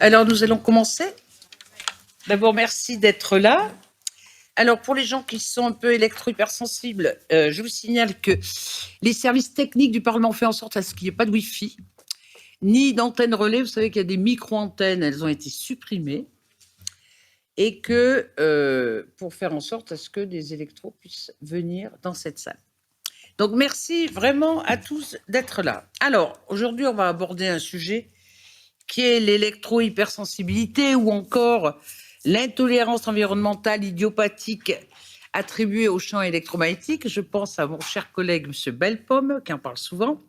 Alors, nous allons commencer. D'abord, merci d'être là. Alors, pour les gens qui sont un peu électro-hypersensibles, je vous signale que les services techniques du Parlement ont fait en sorte à ce qu'il n'y ait pas de Wi-Fi, ni d'antenne relais. Vous savez qu'il y a des micro-antennes, elles ont été supprimées. Et que pour faire en sorte à ce que des électros puissent venir dans cette salle. Donc, merci vraiment à tous d'être là. Alors, aujourd'hui, on va aborder un sujet qui est l'électro-hypersensibilité ou encore l'intolérance environnementale idiopathique attribuée au champ électromagnétique. Je pense à mon cher collègue M. Bellepomme, qui en parle souvent.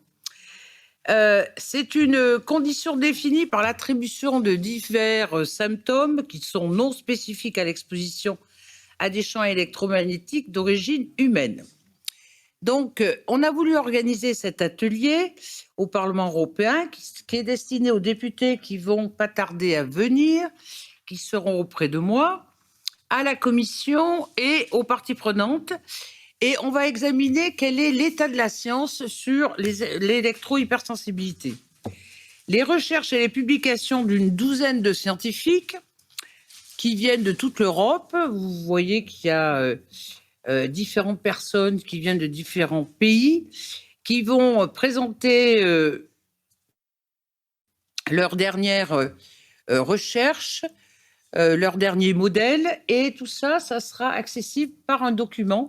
C'est une condition définie par l'attribution de divers symptômes qui sont non spécifiques à l'exposition à des champs électromagnétiques d'origine humaine. Donc, on a voulu organiser cet atelier au Parlement européen qui est destiné aux députés qui vont pas tarder à venir, qui seront auprès de moi, à la Commission et aux parties prenantes. Et on va examiner quel est l'état de la science sur l'électro-hypersensibilité. Les recherches et les publications d'une douzaine de scientifiques qui viennent de toute l'Europe. Vous voyez qu'il y a différentes personnes qui viennent de différents pays, qui vont présenter leurs dernières recherches, leurs derniers modèles, et tout ça, ça sera accessible par un document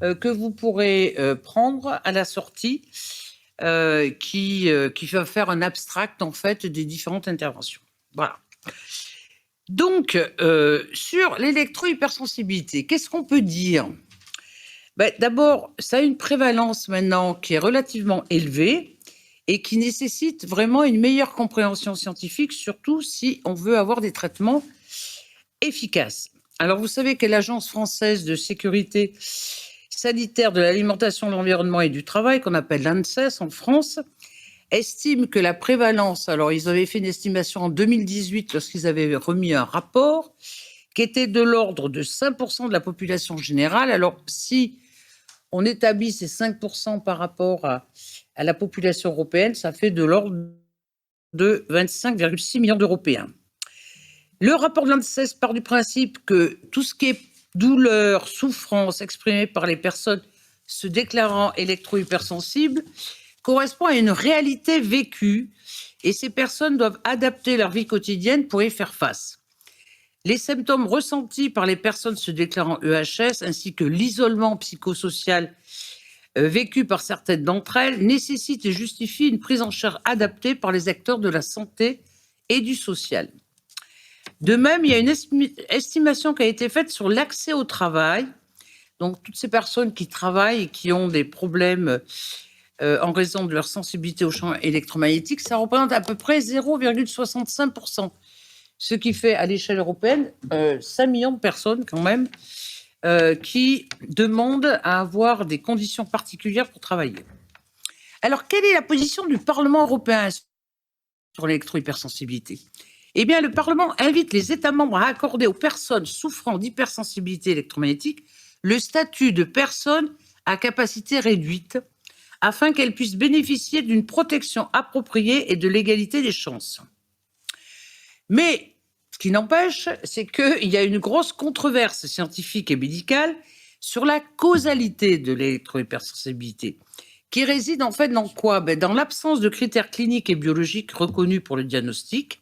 que vous pourrez prendre à la sortie, qui va faire un abstract, en fait, des différentes interventions. Voilà. Donc, sur l'électro-hypersensibilité, qu'est-ce qu'on peut dire? D'abord, ça a une prévalence maintenant qui est relativement élevée et qui nécessite vraiment une meilleure compréhension scientifique, surtout si on veut avoir des traitements efficaces. Alors, vous savez que l'Agence française de sécurité sanitaire de l'alimentation, de l'environnement et du travail, qu'on appelle l'ANSES en France, estime que la prévalence, alors ils avaient fait une estimation en 2018 lorsqu'ils avaient remis un rapport, qui était de l'ordre de 5% de la population générale. Alors, si on établit ces 5% par rapport à la population européenne, ça fait de l'ordre de 25,6 millions d'Européens. Le rapport de l'ANSES part du principe que tout ce qui est douleur, souffrance exprimée par les personnes se déclarant électro-hypersensibles correspond à une réalité vécue et ces personnes doivent adapter leur vie quotidienne pour y faire face. Les symptômes ressentis par les personnes se déclarant EHS ainsi que l'isolement psychosocial vécu par certaines d'entre elles nécessitent et justifient une prise en charge adaptée par les acteurs de la santé et du social. De même, il y a une estimation qui a été faite sur l'accès au travail. Donc, toutes ces personnes qui travaillent et qui ont des problèmes en raison de leur sensibilité au champ électromagnétique, ça représente à peu près 0,65%. Ce qui fait à l'échelle européenne 5 millions de personnes quand même qui demandent à avoir des conditions particulières pour travailler. Alors, quelle est la position du Parlement européen sur l'électro-hypersensibilité? Eh bien, le Parlement invite les États membres à accorder aux personnes souffrant d'hypersensibilité électromagnétique le statut de personne à capacité réduite afin qu'elles puissent bénéficier d'une protection appropriée et de l'égalité des chances. Mais ce qui n'empêche, c'est qu'il y a une grosse controverse scientifique et médicale sur la causalité de l'électro-hypersensibilité, qui réside en fait dans quoi? Dans l'absence de critères cliniques et biologiques reconnus pour le diagnostic.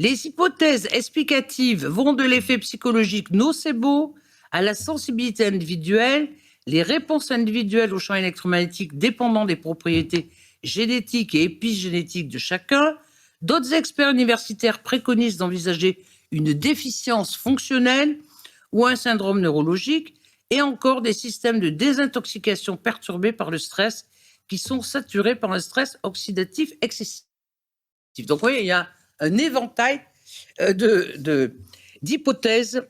Les hypothèses explicatives vont de l'effet psychologique nocebo à la sensibilité individuelle, les réponses individuelles au champ électromagnétique dépendant des propriétés génétiques et épigénétiques de chacun. D'autres experts universitaires préconisent d'envisager une déficience fonctionnelle ou un syndrome neurologique, et encore des systèmes de désintoxication perturbés par le stress qui sont saturés par un stress oxydatif excessif. Donc, vous voyez, il y a un éventail d'hypothèses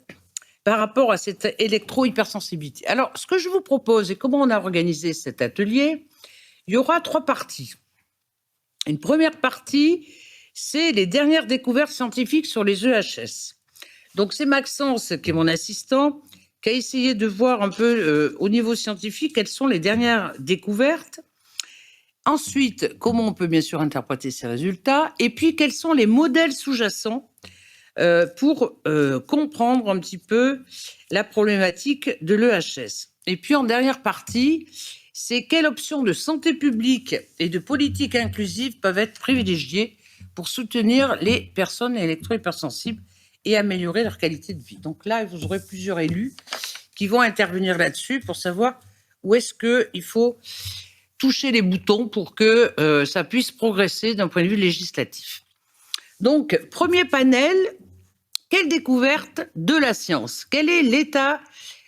par rapport à cette électro-hypersensibilité. Alors, ce que je vous propose et comment on a organisé cet atelier, il y aura 3 parties. Une première partie, c'est les dernières découvertes scientifiques sur les EHS. Donc, c'est Maxence, qui est mon assistant, qui a essayé de voir un peu au niveau scientifique quelles sont les dernières découvertes. Ensuite, comment on peut bien sûr interpréter ces résultats, et puis quels sont les modèles sous-jacents pour comprendre un petit peu la problématique de l'EHS. Et puis en dernière partie, c'est quelles options de santé publique et de politique inclusive peuvent être privilégiées pour soutenir les personnes électro-hypersensibles et améliorer leur qualité de vie. Donc là, vous aurez plusieurs élus qui vont intervenir là-dessus pour savoir où est-ce qu'il faut toucher les boutons pour que ça puisse progresser d'un point de vue législatif. Donc, premier panel, quelle découverte de la science? Quel est l'état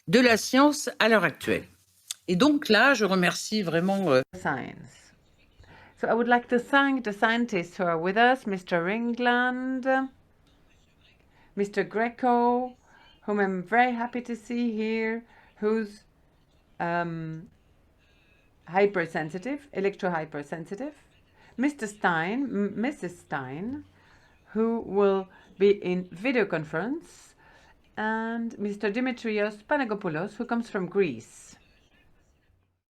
de la science à l'heure actuelle? Et donc là, je remercie vraiment... Science. So I would like to thank the scientists who are with us, Mr. Ringland, Mr. Greco, whom I'm very happy to see here, who's hypersensitive, electro-hypersensitive, Mr. Stein, Mrs. Stein, who will be in video conference, and Mr. Dimitrios Panagopoulos, who comes from Greece.